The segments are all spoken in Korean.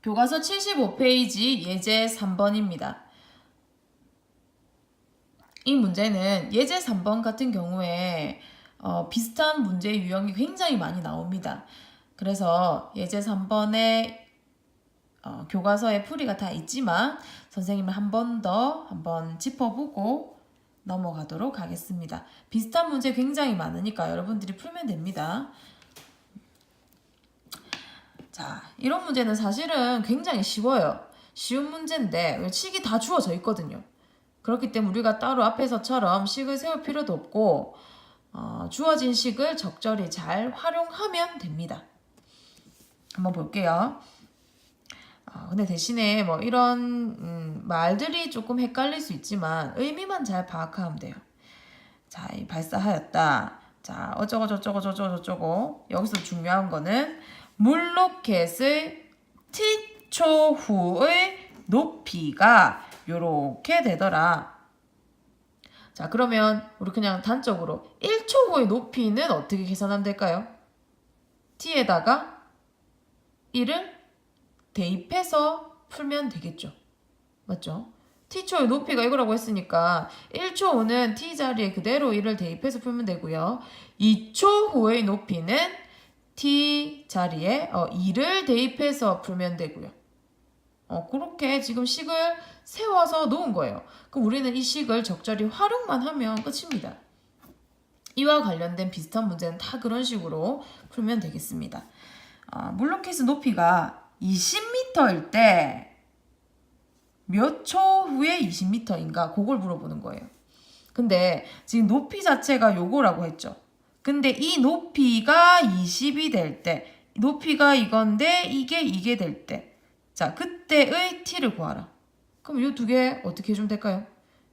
교과서 75페이지 예제 3번입니다. 이 문제는 예제 3번 같은 경우에 비슷한 문제 유형이 굉장히 많이 나옵니다. 그래서 예제 3번에 교과서에 풀이가 다 있지만 선생님은 한 번 더 한번 짚어보고 넘어가도록 하겠습니다. 비슷한 문제 굉장히 많으니까 여러분들이 풀면 됩니다. 자, 이런 문제는 사실은 굉장히 쉬워요. 쉬운 문제인데 식이 다 주어져 있거든요. 그렇기 때문에 우리가 따로 앞에서처럼 식을 세울 필요도 없고 주어진 식을 적절히 잘 활용하면 됩니다. 한번 볼게요. 근데 대신에 뭐 이런 말들이 조금 헷갈릴 수 있지만 의미만 잘 파악하면 돼요. 자, 이 발사하였다. 자, 어쩌고 저쩌고 저쩌고 저쩌고. 여기서 중요한 거는 물로켓의 T초 후의 높이가 요렇게 되더라. 자, 그러면 우리 그냥 단적으로 1초 후의 높이는 어떻게 계산하면 될까요? T에다가 1을 대입해서 풀면 되겠죠. 맞죠? T초의 높이가 이거라고 했으니까 1초 후는 T 자리에 그대로 1을 대입해서 풀면 되고요. 2초 후의 높이는 T 자리에 2를 대입해서 풀면 되고요. 그렇게 지금 식을 세워서 놓은 거예요. 그럼 우리는 이 식을 적절히 활용만 하면 끝입니다. 이와 관련된 비슷한 문제는 다 그런 식으로 풀면 되겠습니다. 물로켓의 높이가 20m일 때 몇 초 후에 20m인가? 그걸 물어보는 거예요. 근데 지금 높이 자체가 요거라고 했죠. 근데 이 높이가 20이 될 때, 높이가 이건데 이게 될 때, 자, 그때의 t를 구하라. 그럼 이 두 개 어떻게 해주면 될까요?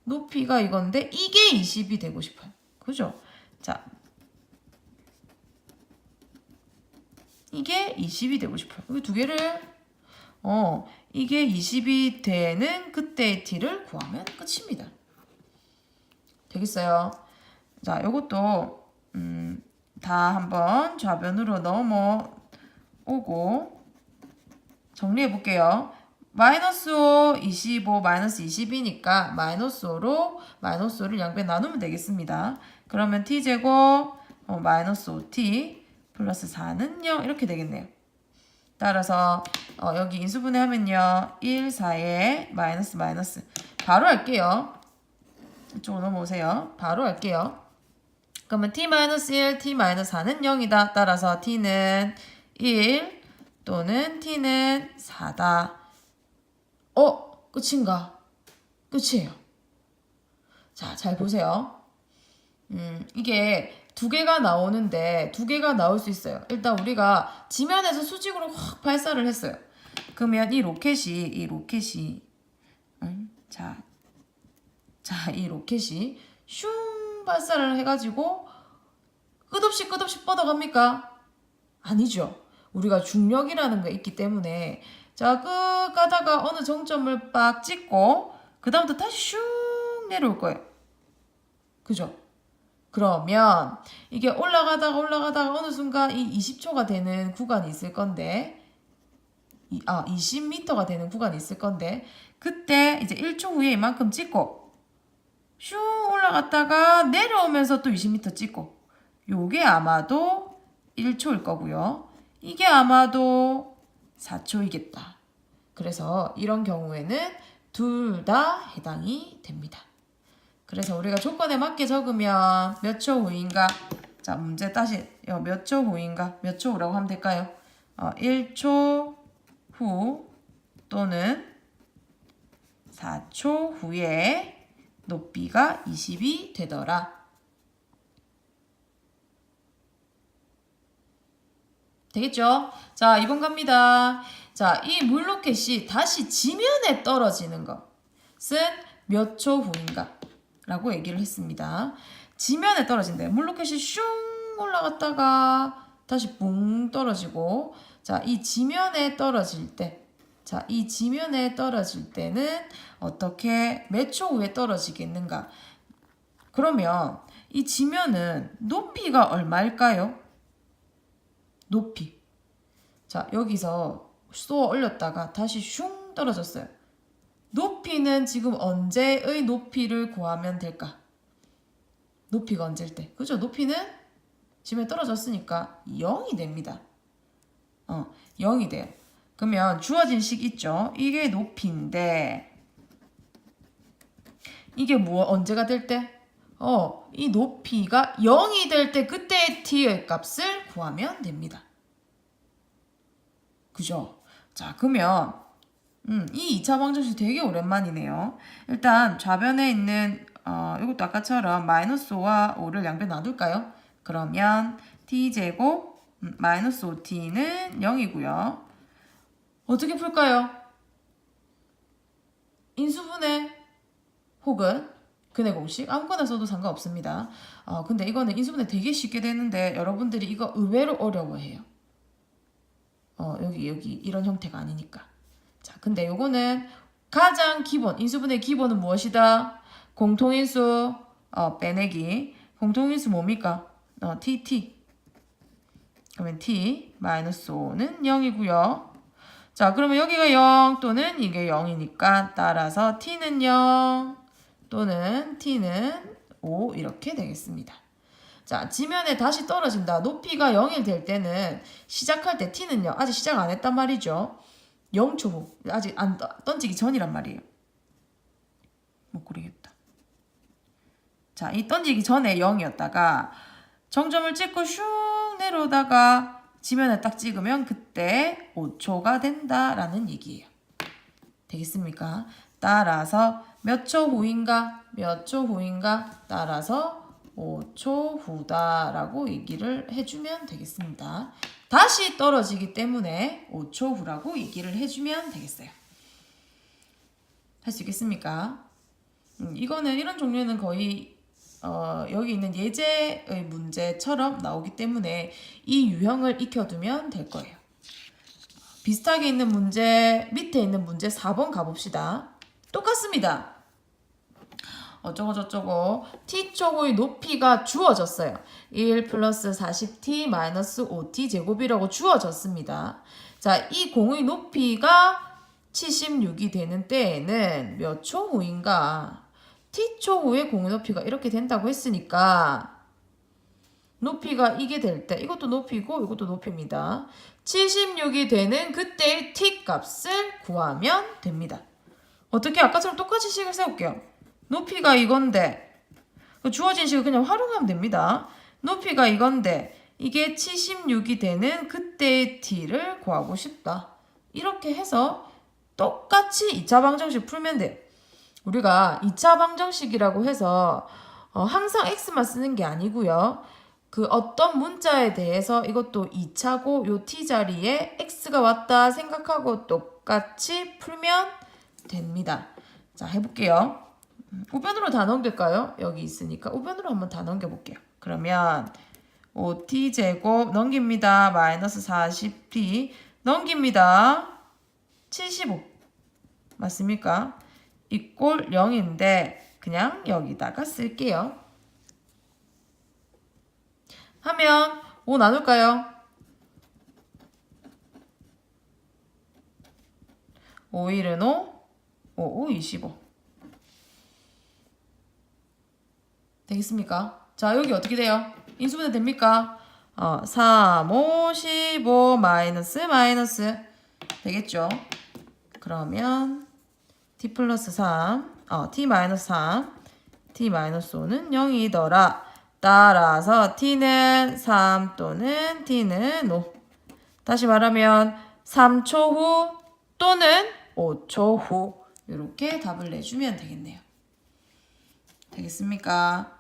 높이가 이건데 이게 20이 되고 싶어요. 그죠? 자, 이게 20이 되고 싶어요. 이 두 개를 이게 20이 되는 그때의 t를 구하면 끝입니다. 되겠어요? 자, 요것도 다 한번 좌변으로 넘어오고 정리해 볼게요. 마이너스 5, 25, 마이너스 20이니까 마이너스 5로 마이너스 5를 양변 나누면 되겠습니다. 그러면 t제곱 마이너스 5t 플러스 4는 0 이렇게 되겠네요. 따라서 여기 인수분해 하면요. 1, 4에 마이너스 마이너스 바로 할게요. 이쪽으로 넘어오세요. 바로 할게요. 그러면 t-1, t-4는 0이다. 따라서 t는 1 또는 t는 4다. 끝인가? 끝이에요. 자, 잘 보세요. 이게 두 개가 나오는데 두 개가 나올 수 있어요. 일단 우리가 지면에서 수직으로 확 발사를 했어요. 그러면 이 로켓이 이 로켓이 슝 발사를 해가지고 끝없이 뻗어갑니까? 아니죠. 우리가 중력이라는 게 있기 때문에 자, 끝 가다가 어느 정점을 빡 찍고 그 다음부터 다시 슝 내려올 거예요. 그죠? 그러면 이게 올라가다가 어느 순간 이 20초가 되는 구간이 있을 건데 20m가 되는 구간이 있을 건데 그때 이제 1초 후에 이만큼 찍고 슝 올라갔다가 내려오면서 또 20m 찍고 요게 아마도 1초일 거고요. 이게 아마도 4초이겠다. 그래서 이런 경우에는 둘 다 해당이 됩니다. 그래서 우리가 조건에 맞게 적으면 몇 초 후인가? 자, 문제 다시 몇 초 후인가? 몇 초 후라고 하면 될까요? 1초 후 또는 4초 후에 높이가 20이 되더라. 되겠죠? 자, 2번 갑니다. 자, 이 물로켓이 다시 지면에 떨어지는 것은 몇 초 후인가? 라고 얘기를 했습니다. 지면에 떨어진대요. 물로켓이 슝 올라갔다가 다시 붕 떨어지고 자, 이 지면에 떨어질 때 자, 이 지면에 떨어질 때는 어떻게 몇 초 후에 떨어지겠는가? 그러면 이 지면은 높이가 얼마일까요? 높이. 자, 여기서 쏘아 올렸다가 다시 슝 떨어졌어요. 높이는 지금 언제의 높이를 구하면 될까? 높이가 언제일 때? 그죠? 높이는 지면에 떨어졌으니까 0이 됩니다. 0이 돼요. 그러면 주어진 식 있죠? 이게 높이인데 이게 언제가 될 때? 이 높이가 0이 될 때 그때의 t의 값을 구하면 됩니다. 그죠? 자, 그러면 이 2차 방정식 되게 오랜만이네요. 일단 좌변에 있는 이것도 아까처럼 마이너스 5와 5를 양변 놔둘까요? 그러면 t제곱 마이너스 5t는 0이고요. 어떻게 풀까요? 인수분해 혹은 근해 공식 아무거나 써도 상관없습니다. 근데 이거는 인수분해 되게 쉽게 되는데 여러분들이 이거 의외로 어려워해요. 여기 이런 형태가 아니니까. 자, 근데 요거는 가장 기본, 인수분해의 기본은 무엇이다? 공통인수 빼내기. 공통인수 뭡니까? t. 그러면 t 마이너스 5는 0이고요. 자, 그러면 여기가 0 또는 이게 0이니까 따라서 t는 0 또는 t는 5 이렇게 되겠습니다. 자, 지면에 다시 떨어진다. 높이가 0이 될 때는 시작할 때 t는요. 아직 시작 안 했단 말이죠. 0초 후. 아직 안 던지기 전이란 말이에요. 못 그리겠다. 자, 이 던지기 전에 0이었다가 정점을 찍고 슉 내려오다가 지면에 딱 찍으면 그때 5초가 된다라는 얘기예요. 되겠습니까? 따라서 몇 초 후인가? 몇 초 후인가? 따라서 5초 후다라고 얘기를 해주면 되겠습니다. 다시 떨어지기 때문에 5초 후라고 얘기를 해주면 되겠어요. 할 수 있겠습니까? 이거는 이런 종류는 거의 여기 있는 예제의 문제처럼 나오기 때문에 이 유형을 익혀두면 될 거예요. 비슷하게 있는 문제, 밑에 있는 문제 4번 가봅시다. 똑같습니다. 어쩌고 저쩌고 t초고의 높이가 주어졌어요. 1 플러스 40t 마이너스 5t 제곱이라고 주어졌습니다. 자, 이 공의 높이가 76이 되는 때에는 몇 초 후인가? t초 후에 공의 높이가 이렇게 된다고 했으니까 높이가 이게 될 때 이것도 높이고 이것도 높이입니다. 76이 되는 그때의 t 값을 구하면 됩니다. 어떻게 아까처럼 똑같이 식을 세울게요. 높이가 이건데 주어진 식을 그냥 활용하면 됩니다. 높이가 이건데 이게 76이 되는 그때의 t를 구하고 싶다. 이렇게 해서 똑같이 2차 방정식 풀면 돼요. 우리가 2차 방정식이라고 해서 항상 x만 쓰는 게 아니고요. 그 어떤 문자에 대해서 이것도 2차고 요 t자리에 x가 왔다 생각하고 똑같이 풀면 됩니다. 자, 해볼게요. 우변으로 다 넘길까요? 여기 있으니까 우변으로 한번 다 넘겨볼게요. 그러면 5t제곱 넘깁니다. 마이너스 40t 넘깁니다. 75 맞습니까? 이꼴 0인데 그냥 여기다가 쓸게요. 하면 5 나눌까요? 5일은 5, 5, 25 되겠습니까? 자, 여기 어떻게 돼요? 인수분해 됩니까? 3, 5, 15 마이너스 되겠죠? 그러면 t 플러스 3, t 마이너스 3, t 마이너스 5는 0이더라. 따라서 t는 3 또는 t는 5. 다시 말하면 3초 후 또는 5초 후 이렇게 답을 내주면 되겠네요. 되겠습니까?